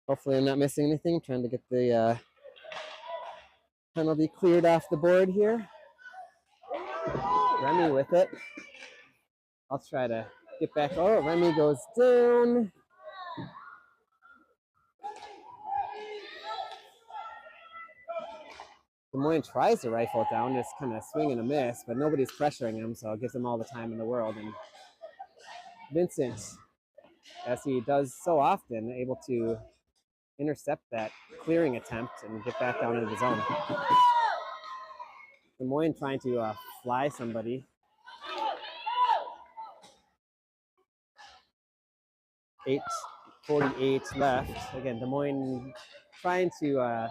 Hopefully I'm not missing anything. Trying to get the penalty cleared off the board here. Remy with it. I'll try to get back. Oh, Remy goes down. Des Moines tries to rifle it down, just kind of swing and a miss, but nobody's pressuring him, so it gives him all the time in the world. And Vincent, as he does so often, able to intercept that clearing attempt and get back down into the zone. Des Moines trying to fly somebody. 8:48 left. Again, Des Moines trying to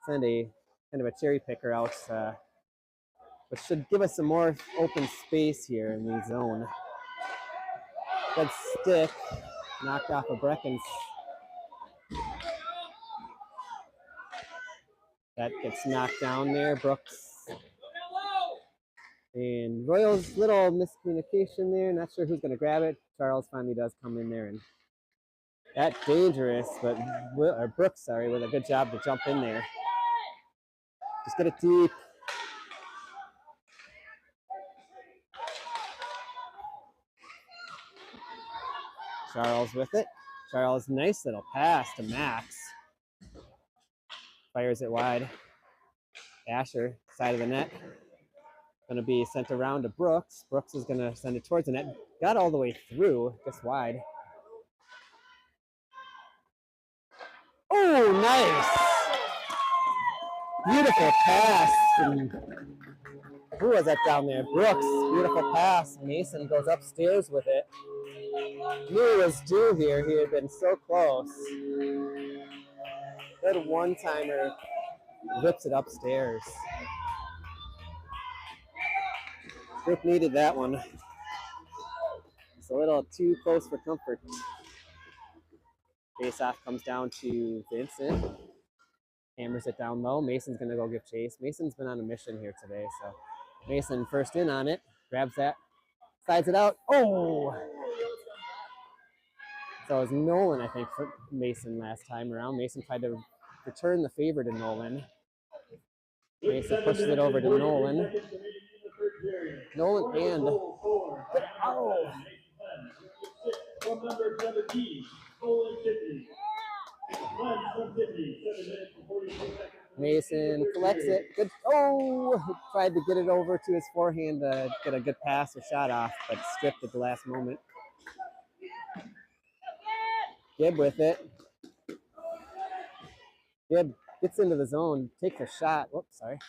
send a kind of a cherry picker out, which should give us some more open space here in the zone. Good stick, knocked off of Brecken's. That gets knocked down there, Brooks. And Royal's little miscommunication there. Not sure who's going to grab it. Charles finally does come in there, and that's dangerous, but Brooks, sorry, with a good job to jump in there. Just get it deep. Charles with it. Charles, nice little pass to Max. Fires it wide. Asher, side of the net. Going to be sent around to Brooks. Brooks is going to send it towards the net. Got all the way through, just wide. Oh, nice. Beautiful pass. Who was that down there? Brooks. Beautiful pass. Mason goes upstairs with it. Knew he was due here. He had been so close. Good one-timer. Rips it upstairs. Group needed that one. It's a little too close for comfort. Face-off comes down to Vincent. Hammers it down low. Mason's going to go give chase. Mason's been on a mission here today, so Mason first in on it. Grabs that. Sides it out. Oh! So it was Nolan, I think, for Mason last time around. Mason tried to return the favor to Nolan. Mason pushes it over to Nolan. Nolan and... Oh! Mason collects it. Good. Oh! He tried to get it over to his forehand to get a good pass or shot off, but stripped at the last moment. Gibb with it. Gibb gets into the zone, takes a shot. Whoops, sorry.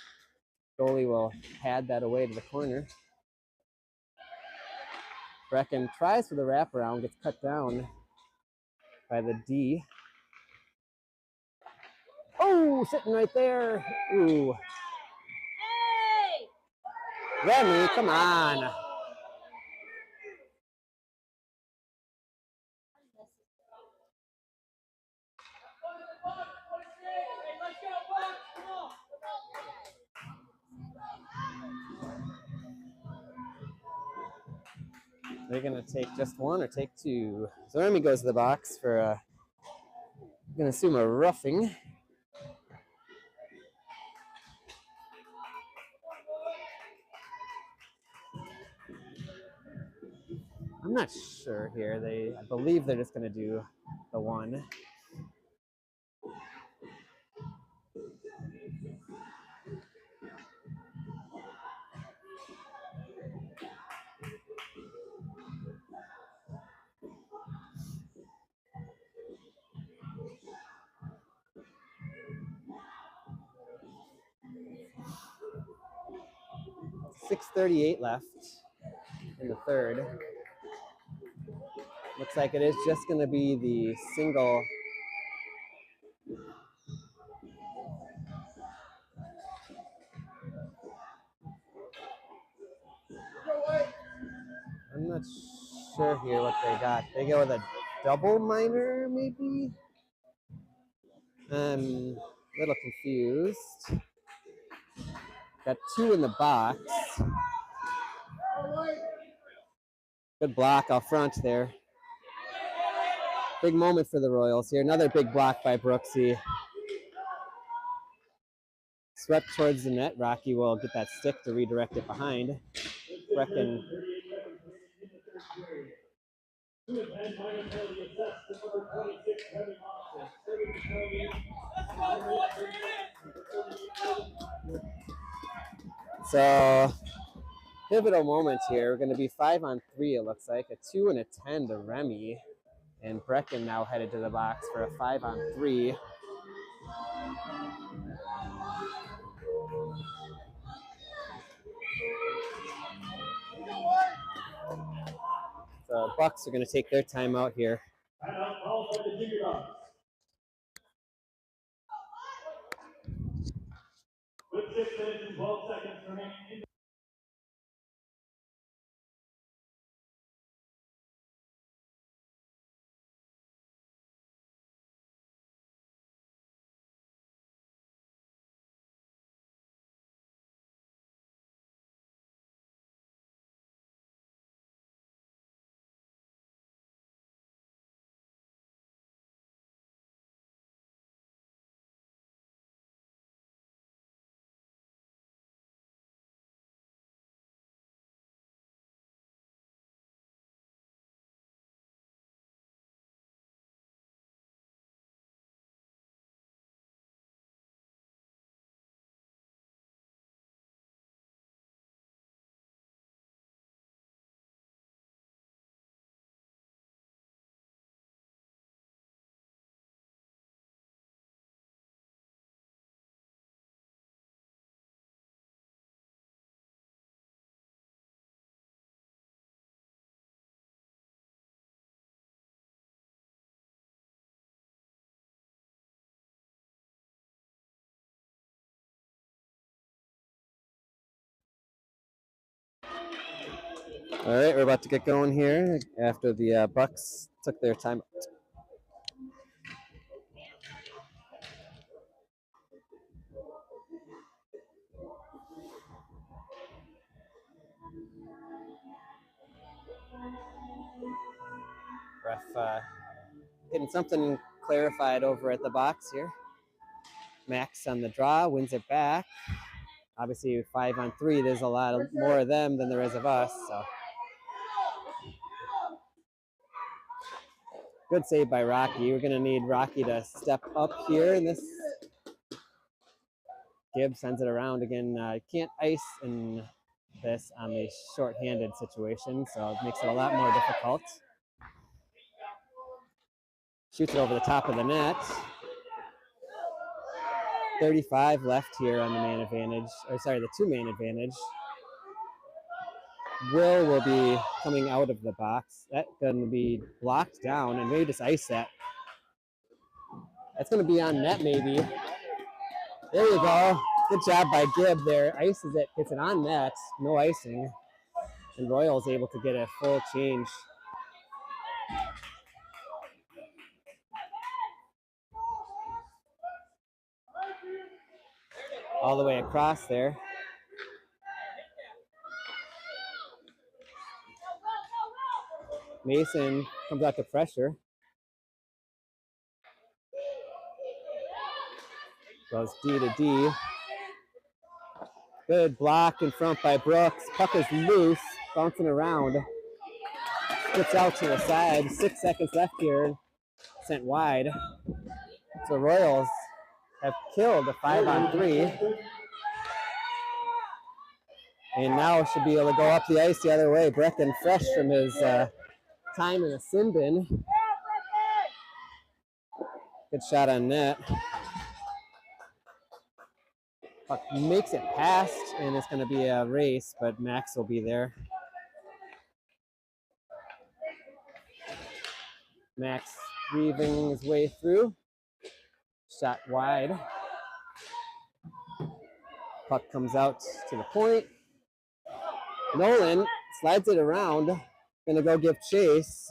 Goalie will pad that away to the corner. Brecken tries for the wraparound, gets cut down by the D. Oh, sitting right there. Ooh. Remy, come on. They're going to take just one or take two. So Remy goes to the box for, I'm going to assume a roughing. I'm not sure here. I believe they're just going to do the one. .638 left in the third. Looks like it is just going to be the single. I'm not sure here what they got. They go with a double minor, maybe? I'm a little confused. Got 2 in the box. Good block out front there. Big moment for the Royals here. Another big block by Brooksy. Swept towards the net. Rocky will get that stick to redirect it behind. Brecken. So, pivotal moment here. We're going to be 5-on-3, it looks like. A 2 and a 10 to Remy. And Brecken now headed to the box for a 5-on-3. So Bucks are going to take their time out here. With 6 minutes and 12 seconds remaining. All right, we're about to get going here after the Bucks took their time. Ref getting something clarified over at the box here. Max on the draw, wins it back. Obviously, 5-on-3, there's a lot more of them than there is of us. So good save by Rocky. We're going to need Rocky to step up here in this. Gibbs sends it around again. Can't ice in this on the short-handed situation, so it makes it a lot more difficult. Shoots it over the top of the net. 35 left here on the man advantage, or sorry, the 2-man advantage. Will be coming out of the box. That's going to be blocked down, and maybe just ice that. That's going to be on net, maybe. There you go. Good job by Gibb there. Ices it, gets it on net, no icing. And Royal's able to get a full change. All the way across there. Mason comes out to pressure. Goes D to D. Good block in front by Brooks. Puck is loose, bouncing around. Gets out to the side. 6 seconds left here. Sent wide. So Royals have killed a 5-on-3. And now should be able to go up the ice the other way. Brecken fresh from his time in the sin bin. Good shot on net. Puck makes it past, and it's going to be a race, but Max will be there. Max weaving his way through. Shot wide. Puck comes out to the point. Nolan slides it around. Gonna go give chase.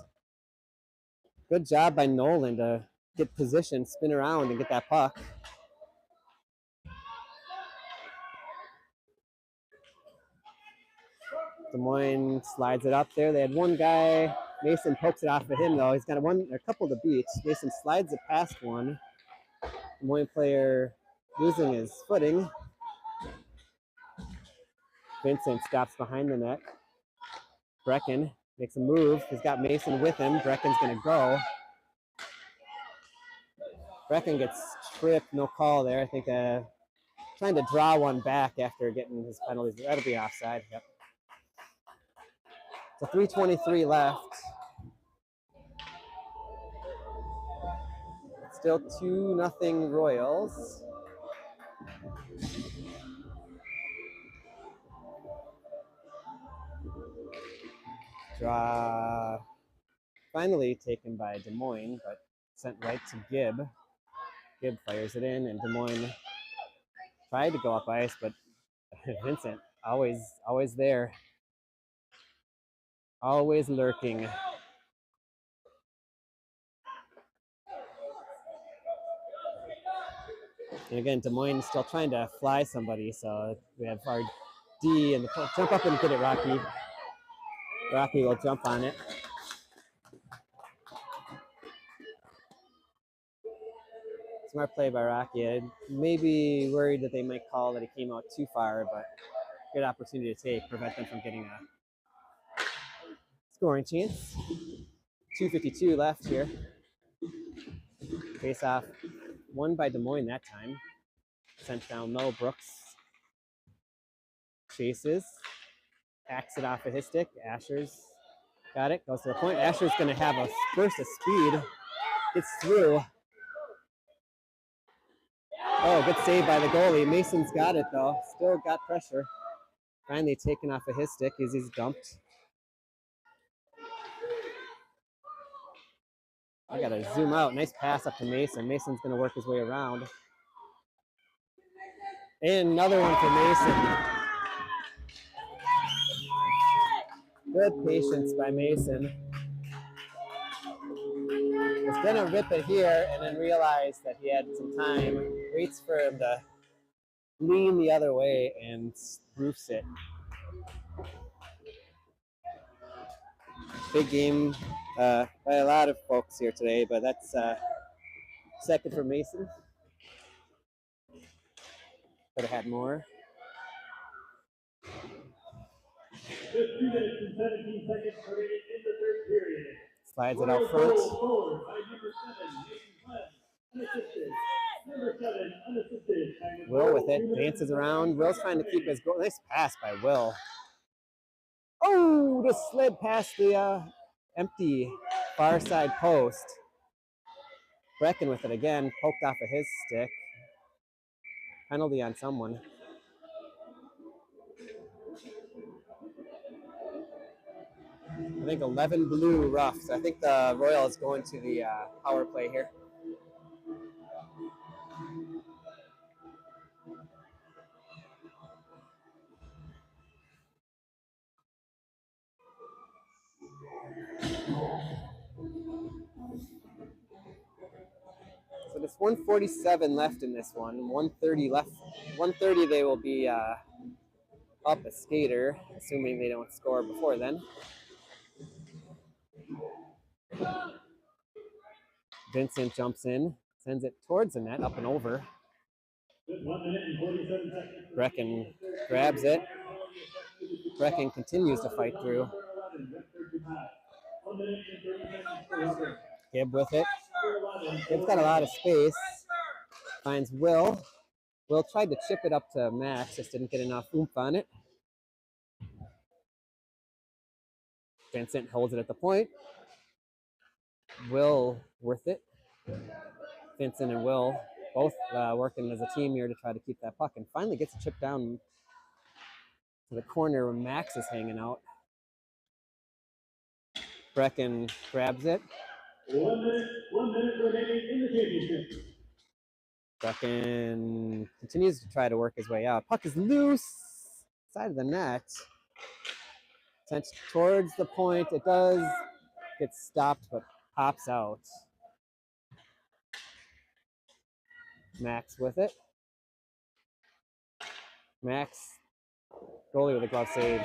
Good job by Nolan to get position, spin around, and get that puck. Des Moines slides it up there. They had one guy. Mason pokes it off of him though. He's got a couple to beat. Mason slides it past one. Des Moines player losing his footing. Vincent stops behind the net. Brecken makes a move. He's got Mason with him. Brecken's gonna go. Brecken gets tripped, no call there. I think trying to draw one back after getting his penalties. That'll be offside. Yep. So 3:23 left. Still 2-0 Royals. Draw finally taken by Des Moines, but sent right to Gibb. Gibb fires it in, and Des Moines tried to go up ice, but Vincent always there, always lurking. And again, Des Moines still trying to fly somebody, so we have our D and the jump up and get it, Rocky. Rocky will jump on it. Smart play by Rocky. I may be worried that they might call that he came out too far, but good opportunity to take, prevent them from getting a scoring chance. 2:52 left here. Face off, won by Des Moines that time. Sent down low. Brooks chases, hacks it off of his stick. Asher's got it, goes to the point. Asher's going to have a burst of speed. Gets through. Oh, good save by the goalie. Mason's got it, though. Still got pressure. Finally taken off of his stick as he's dumped. I got to zoom out. Nice pass up to Mason. Mason's going to work his way around. And another one for Mason. Good patience by Mason. Was going to rip it here and then realized that he had some time. Waits for him to lean the other way and roofs it. Big game by a lot of folks here today, but that's second for Mason. Could have had more. Just 2 minutes and 17 seconds remaining in the third period. Slides it out front. Forward by number 7, Mason unassisted. Number 7, unassisted. Will with it, dances around. Will's trying to keep his goal. Nice pass by Will. Oh, just slid past the empty far side post. Brecken with it again, poked off of his stick. Penalty on someone. I think 11 blue rough. So I think the Royals going to the power play here. So there's 147 left in this one. 130 left. 130 they will be up a skater, assuming they don't score before then. Vincent jumps in, sends it towards the net, up and over. 1 minute and 47 seconds. Brecken grabs it. Brecken continues to fight through. 1 minute and 30 seconds for Hopkins. Gibb with it. Number 11, Gibb's got a lot of space. Finds Will. Will tried to chip it up to Max, just didn't get enough oomph on it. Vincent holds it at the point. Will worth it. Vincent and Will both working as a team here to try to keep that puck, and finally gets a chip down to the corner where Max is hanging out. Brecken grabs it. 1 minute remaining in the championship. Brecken continues to try to work his way out. Puck is loose, side of the net. Sent towards the point. It does get stopped, but pops out. Max with it. Max, goalie with a glove save.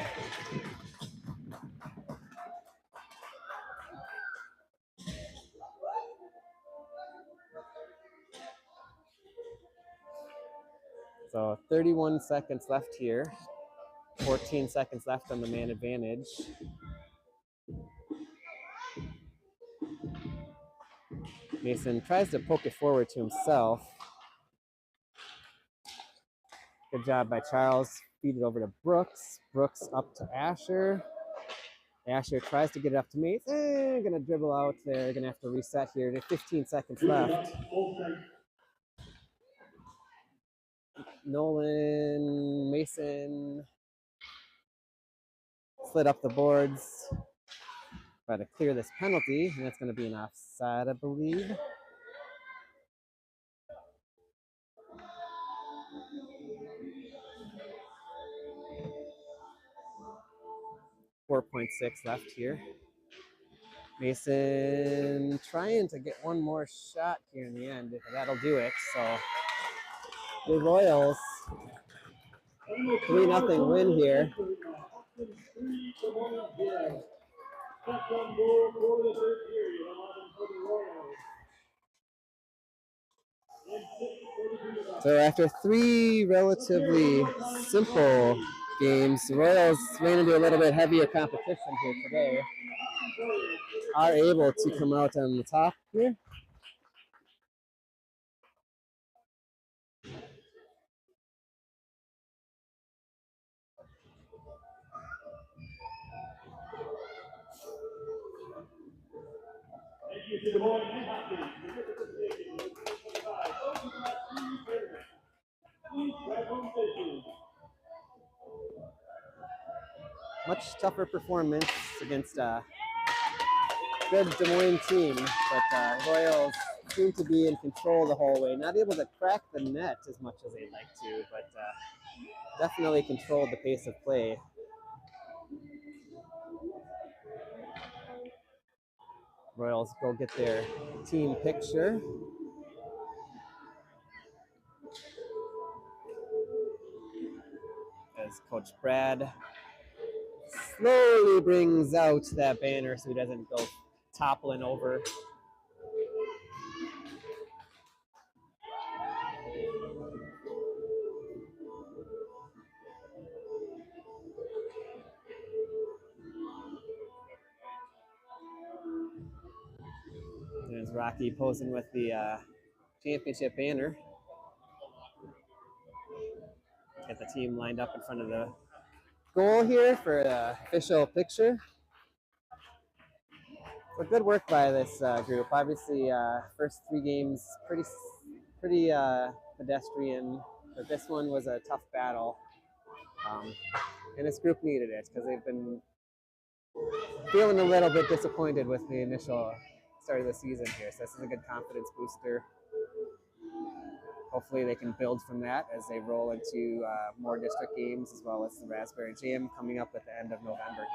So 31 seconds left here. 14 seconds left on the man advantage. Mason tries to poke it forward to himself. Good job by Charles. Feed it over to Brooks. Brooks up to Asher. Asher tries to get it up to Mason. Gonna dribble out there. Gonna have to reset here. There's 15 seconds left. Nolan, Mason slid up the boards. Try to clear this penalty, and that's going to be an offside, I believe. .6 left here. Mason trying to get one more shot here in the end. That'll do it. So the Royals 3-0 win here. So after 3 relatively simple games, the Royals ran into a little bit heavier competition here today. Are able to come out on the top here. Thank you to Des Moines and Hopkins for your participation in the 2025 OCCC tournament. Please drive home safely. Much tougher performance against a good Des Moines team, but Royals seem to be in control the whole way. Not able to crack the net as much as they'd like to, but definitely controlled the pace of play. Royals go get their team picture. As Coach Brad slowly brings out that banner so he doesn't go toppling over. There's Rocky posing with the championship banner. Get the team lined up in front of the goal here for the official picture. So good work by this group. Obviously, first 3 games pretty pedestrian, but this one was a tough battle. And this group needed it because they've been feeling a little bit disappointed with the initial start of the season here. So this is a good confidence booster. Hopefully they can build from that as they roll into more district games, as well as the Raspberry Jam coming up at the end of November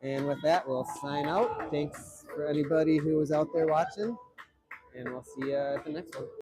here. And with that, we'll sign out. Thanks for anybody who was out there watching, and we'll see you at the next one.